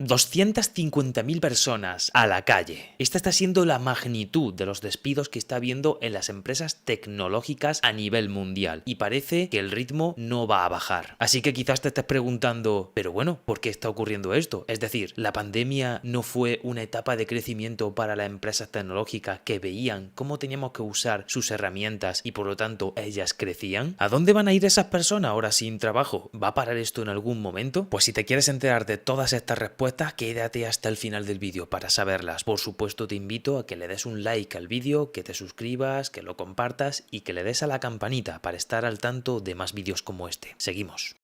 250.000 personas a la calle. Esta está siendo la magnitud de los despidos que está habiendo en las empresas tecnológicas a nivel mundial y parece que el ritmo no va a bajar. Así que quizás te estés preguntando, pero bueno, ¿por qué está ocurriendo esto? Es decir, ¿la pandemia no fue una etapa de crecimiento para las empresas tecnológicas que veían cómo teníamos que usar sus herramientas y por lo tanto ellas crecían? ¿A dónde van a ir esas personas ahora sin trabajo? ¿Va a parar esto en algún momento? Pues si te quieres enterar de todas estas respuestas, quédate hasta el final del vídeo para saberlas. Por supuesto te invito a que le des un like al vídeo, que te suscribas, que lo compartas y que le des a la campanita para estar al tanto de más vídeos como este. Seguimos.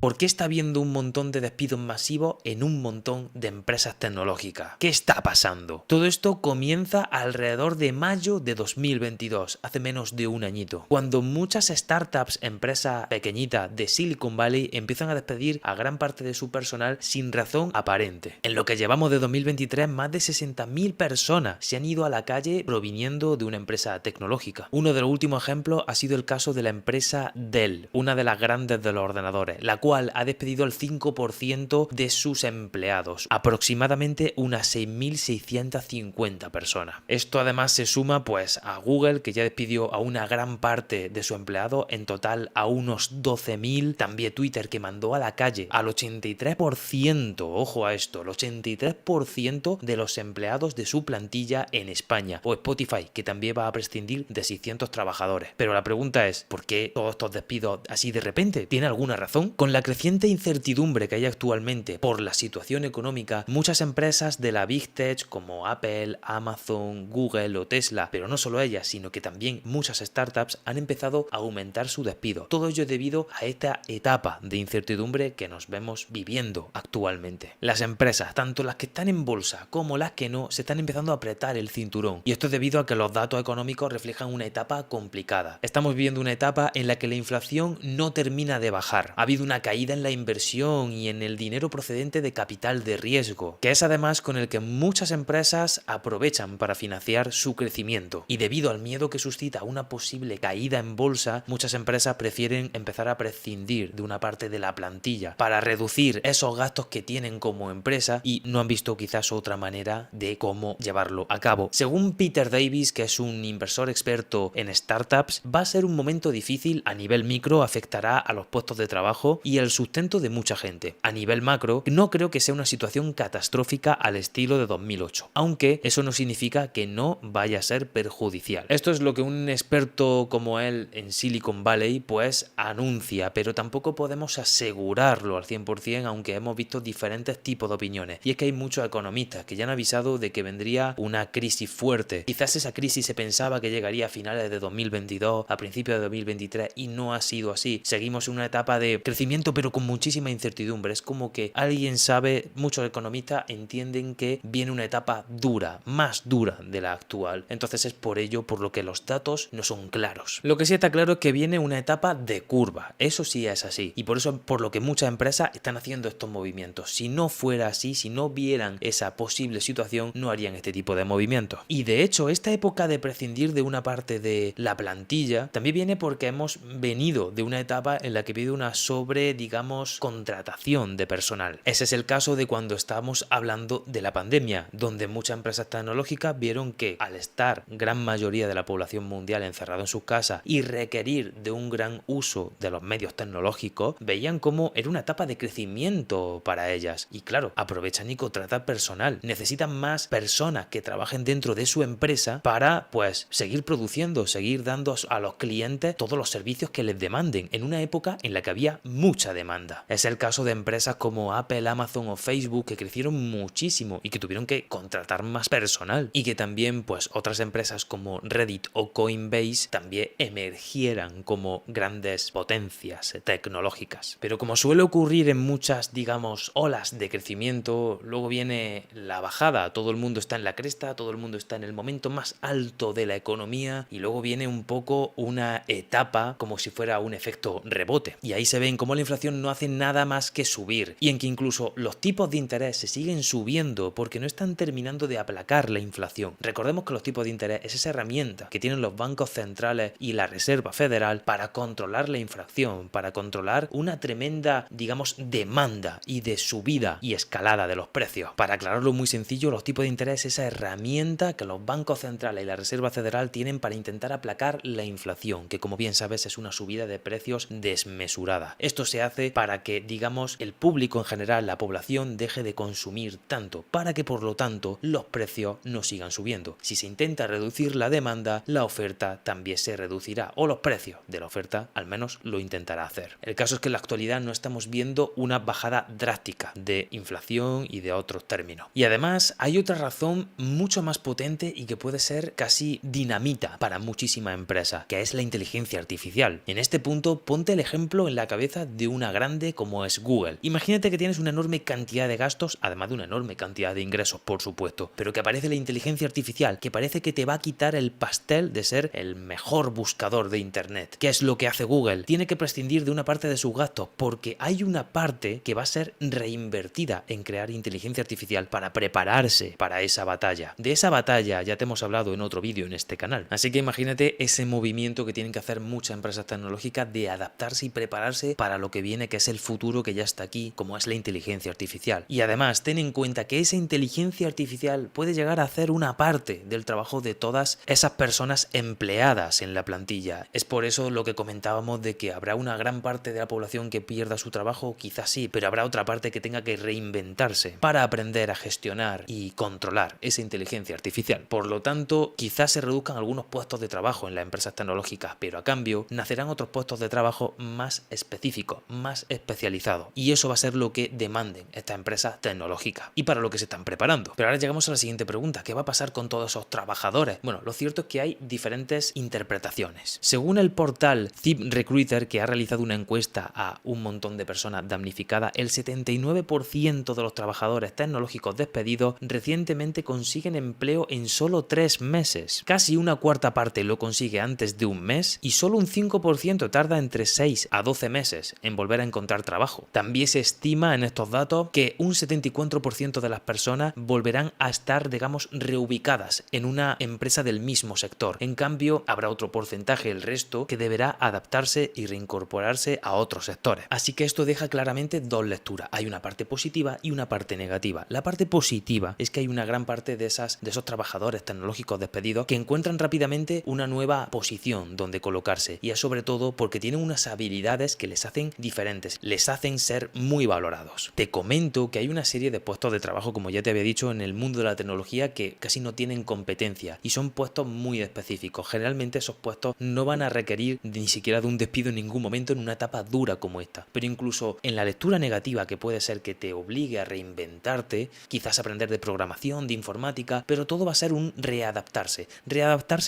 ¿Por qué está habiendo un montón de despidos masivos en un montón de empresas tecnológicas? ¿Qué está pasando? Todo esto comienza alrededor de mayo de 2022, hace menos de un añito, cuando muchas startups, empresas pequeñitas de Silicon Valley empiezan a despedir a gran parte de su personal sin razón aparente. En lo que llevamos de 2023, más de 60.000 personas se han ido a la calle proviniendo de una empresa tecnológica. Uno de los últimos ejemplos ha sido el caso de la empresa Dell, una de las grandes de los ordenadores, la cual ha despedido al 5% de sus empleados, aproximadamente unas 6.650 personas. Esto además se suma pues a Google, que ya despidió a una gran parte de sus empleados, en total a unos 12.000, también Twitter, que mandó a la calle al 83%, ojo a esto, el 83% de los empleados de su plantilla en España, o Spotify, que también va a prescindir de 600 trabajadores. Pero la pregunta es, ¿por qué todos estos despidos así de repente? ¿Tiene alguna razón? Con la creciente incertidumbre que hay actualmente por la situación económica, muchas empresas de la Big Tech como Apple, Amazon, Google o Tesla, pero no solo ellas, sino que también muchas startups han empezado a aumentar su despido. Todo ello debido a esta etapa de incertidumbre que nos vemos viviendo actualmente. Las empresas, tanto las que están en bolsa como las que no, se están empezando a apretar el cinturón. Y esto es debido a que los datos económicos reflejan una etapa complicada. Estamos viviendo una etapa en la que la inflación no termina de bajar. Ha habido una caída en la inversión y en el dinero procedente de capital de riesgo, que es además con el que muchas empresas aprovechan para financiar su crecimiento. Y debido al miedo que suscita una posible caída en bolsa, muchas empresas prefieren empezar a prescindir de una parte de la plantilla para reducir esos gastos que tienen como empresa y no han visto quizás otra manera de cómo llevarlo a cabo. Según Peter Davis, que es un inversor experto en startups, va a ser un momento difícil a nivel micro, afectará a los puestos de trabajo y el sustento de mucha gente. A nivel macro, no creo que sea una situación catastrófica al estilo de 2008, aunque eso no significa que no vaya a ser perjudicial. Esto es lo que un experto como él en Silicon Valley pues anuncia, pero tampoco podemos asegurarlo al 100%, aunque hemos visto diferentes tipos de opiniones. Y es que hay muchos economistas que ya han avisado de que vendría una crisis fuerte. Quizás esa crisis se pensaba que llegaría a finales de 2022, a principios de 2023 y no ha sido así. Seguimos en una etapa de crecimiento pero con muchísima incertidumbre. Es como que alguien sabe, muchos economistas entienden que viene una etapa dura, más dura de la actual. Entonces es por ello por lo que los datos no son claros. Lo que sí está claro es que viene una etapa de curva. Eso sí es así. Y por eso es por lo que muchas empresas están haciendo estos movimientos. Si no fuera así, si no vieran esa posible situación, no harían este tipo de movimientos. Y de hecho, esta época de prescindir de una parte de la plantilla también viene porque hemos venido de una etapa en la que ha habido una digamos, contratación de personal. Ese es el caso de cuando estábamos hablando de la pandemia, donde muchas empresas tecnológicas vieron que al estar gran mayoría de la población mundial encerrada en sus casas y requerir de un gran uso de los medios tecnológicos, veían como era una etapa de crecimiento para ellas. Y claro, aprovechan y contratan personal. Necesitan más personas que trabajen dentro de su empresa para, pues, seguir produciendo, seguir dando a los clientes todos los servicios que les demanden en una época en la que había mucha demanda. Es el caso de empresas como Apple, Amazon o Facebook que crecieron muchísimo y que tuvieron que contratar más personal y que también pues otras empresas como Reddit o Coinbase también emergieran como grandes potencias tecnológicas. Pero como suele ocurrir en muchas, digamos, olas de crecimiento, luego viene la bajada. Todo el mundo está en la cresta, todo el mundo está en el momento más alto de la economía y luego viene un poco una etapa como si fuera un efecto rebote. Y ahí se ven cómo la inflación no hace nada más que subir y en que incluso los tipos de interés se siguen subiendo porque no están terminando de aplacar la inflación. Recordemos que los tipos de interés es esa herramienta que tienen los bancos centrales y la Reserva Federal para controlar la inflación, para controlar una tremenda, digamos, demanda y de subida y escalada de los precios. Para aclararlo muy sencillo, los tipos de interés es esa herramienta que los bancos centrales y la Reserva Federal tienen para intentar aplacar la inflación, que como bien sabes es una subida de precios desmesurada. Esto se hace para que, digamos, el público en general, la población, deje de consumir tanto, para que por lo tanto los precios no sigan subiendo. Si se intenta reducir la demanda, la oferta también se reducirá, o los precios de la oferta al menos lo intentará hacer. El caso es que en la actualidad no estamos viendo una bajada drástica de inflación y de otros términos. Y además hay otra razón mucho más potente y que puede ser casi dinamita para muchísimas empresas, que es la inteligencia artificial. En este punto, ponte el ejemplo en la cabeza de una grande como es Google. Imagínate que tienes una enorme cantidad de gastos, además de una enorme cantidad de ingresos, por supuesto, pero que aparece la inteligencia artificial, que parece que te va a quitar el pastel de ser el mejor buscador de Internet. ¿Qué es lo que hace Google? Tiene que prescindir de una parte de sus gastos, porque hay una parte que va a ser reinvertida en crear inteligencia artificial para prepararse para esa batalla. De esa batalla ya te hemos hablado en otro vídeo en este canal. Así que imagínate ese movimiento que tienen que hacer muchas empresas tecnológicas de adaptarse y prepararse para lo que viene, que es el futuro que ya está aquí, como es la inteligencia artificial. Y además, ten en cuenta que esa inteligencia artificial puede llegar a hacer una parte del trabajo de todas esas personas empleadas en la plantilla. Es por eso lo que comentábamos de que habrá una gran parte de la población que pierda su trabajo, quizás sí, pero habrá otra parte que tenga que reinventarse para aprender a gestionar y controlar esa inteligencia artificial. Por lo tanto, quizás se reduzcan algunos puestos de trabajo en las empresas tecnológicas, pero a cambio nacerán otros puestos de trabajo más específicos, más especializados. Y eso va a ser lo que demanden estas empresas tecnológicas y para lo que se están preparando. Pero ahora llegamos a la siguiente pregunta: ¿qué va a pasar con todos esos trabajadores? Bueno, lo cierto es que hay diferentes interpretaciones. Según el portal ZipRecruiter, que ha realizado una encuesta a un montón de personas damnificadas, el 79% de los trabajadores tecnológicos despedidos recientemente consiguen empleo en solo 3 meses. Casi una cuarta parte lo consigue antes de un mes y solo un 5% tarda entre 6 a 12 meses en volver a encontrar trabajo. También se estima en estos datos que un 74% de las personas volverán a estar, digamos, reubicadas en una empresa del mismo sector. En cambio, habrá otro porcentaje, el resto, que deberá adaptarse y reincorporarse a otros sectores. Así que esto deja claramente dos lecturas. Hay una parte positiva y una parte negativa. La parte positiva es que hay una gran parte de esos trabajadores tecnológicos despedidos que encuentran rápidamente una nueva posición donde colocarse, y es sobre todo porque tienen unas habilidades que les hacen diferentes, les hacen ser muy valorados. Te comento que hay una serie de puestos de trabajo, como ya te había dicho, en el mundo de la tecnología que casi no tienen competencia y son puestos muy específicos. Generalmente esos puestos no van a requerir ni siquiera de un despido en ningún momento en una etapa dura como esta, pero incluso en la lectura negativa, que puede ser que te obligue a reinventarte, quizás aprender de programación, de informática, pero todo va a ser un readaptarse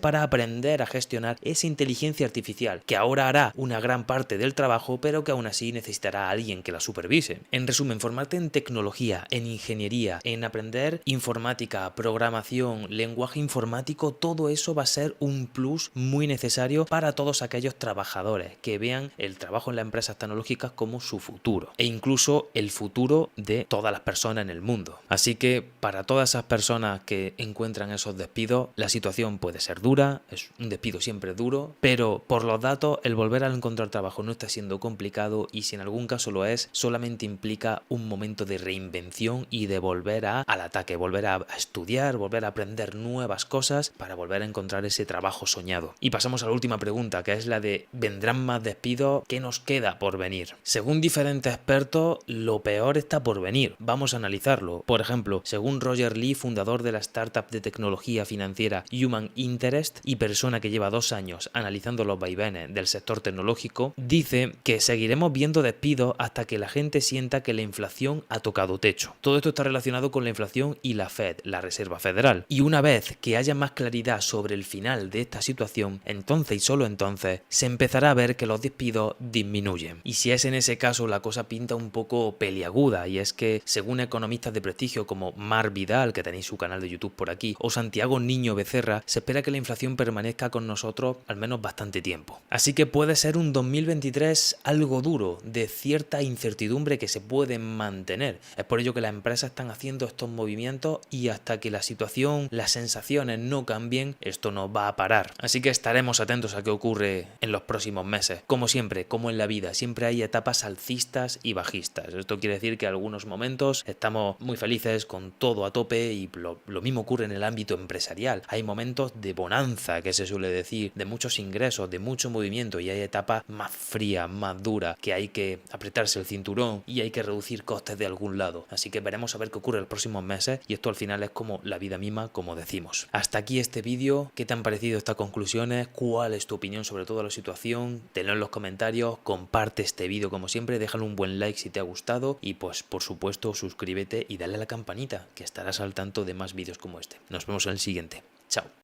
para aprender a gestionar esa inteligencia artificial que ahora hará una gran parte del trabajo, pero que aún así necesitará a alguien que la supervise. En resumen, formarte en tecnología, en ingeniería, en aprender informática, programación, lenguaje informático, todo eso va a ser un plus muy necesario para todos aquellos trabajadores que vean el trabajo en las empresas tecnológicas como su futuro e incluso el futuro de todas las personas en el mundo. Así que para todas esas personas que encuentran esos despidos, la situación puede ser dura, es un despido siempre duro, pero por los datos el volver a encontrar trabajo no está siendo complicado, y si en algún caso lo es, solamente implica un momento de reinvención y de volver al ataque, volver a estudiar, volver a aprender nuevas cosas para volver a encontrar ese trabajo soñado. Y pasamos a la última pregunta, que es la de ¿vendrán más despidos? ¿Qué nos queda por venir? Según diferentes expertos, lo peor está por venir. Vamos a analizarlo. Por ejemplo, según Roger Lee, fundador de la startup de tecnología financiera Human Interest y persona que lleva 2 años analizando los vaivenes del sector tecnológico, dice que seguiremos viendo despidos hasta que la gente sienta que la inflación ha tocado techo. Todo esto está relacionado con la inflación y la Fed, la Reserva Federal. Y una vez que haya más claridad sobre el final de esta situación, entonces y solo entonces se empezará a ver que los despidos disminuyen. Y si es en ese caso, la cosa pinta un poco peliaguda, y es que según economistas de prestigio como Mar Vidal, que tenéis su canal de YouTube por aquí, o Santiago Niño Becerra, se espera que la inflación permanezca con nosotros al menos bastante tiempo. Así que puede ser un 2023 algo duro, de cierta incertidumbre que se puede mantener. Es por ello que las empresas están haciendo estos movimientos y hasta que la situación, las sensaciones no cambien, esto no va a parar. Así que estaremos atentos a qué ocurre en los próximos meses. Como siempre, como en la vida, siempre hay etapas alcistas y bajistas. Esto quiere decir que en algunos momentos estamos muy felices con todo a tope y lo mismo ocurre en el ámbito empresarial. Hay momentos de bonanza, que se suele decir, de muchos ingresos, de mucho movimiento, y hay etapas más frías, más duras, que hay que apretarse el cinturón y hay que reducir costes de algún lado. Así que veremos a ver qué ocurre en los próximos meses y esto al final es como la vida misma, como decimos. Hasta aquí este vídeo. ¿Qué te han parecido estas conclusiones? ¿Cuál es tu opinión sobre toda la situación? Tenlo en los comentarios, comparte este vídeo como siempre, déjale un buen like si te ha gustado y pues por supuesto suscríbete y dale a la campanita que estarás al tanto de más vídeos como este. Nos vemos en el siguiente. Chao.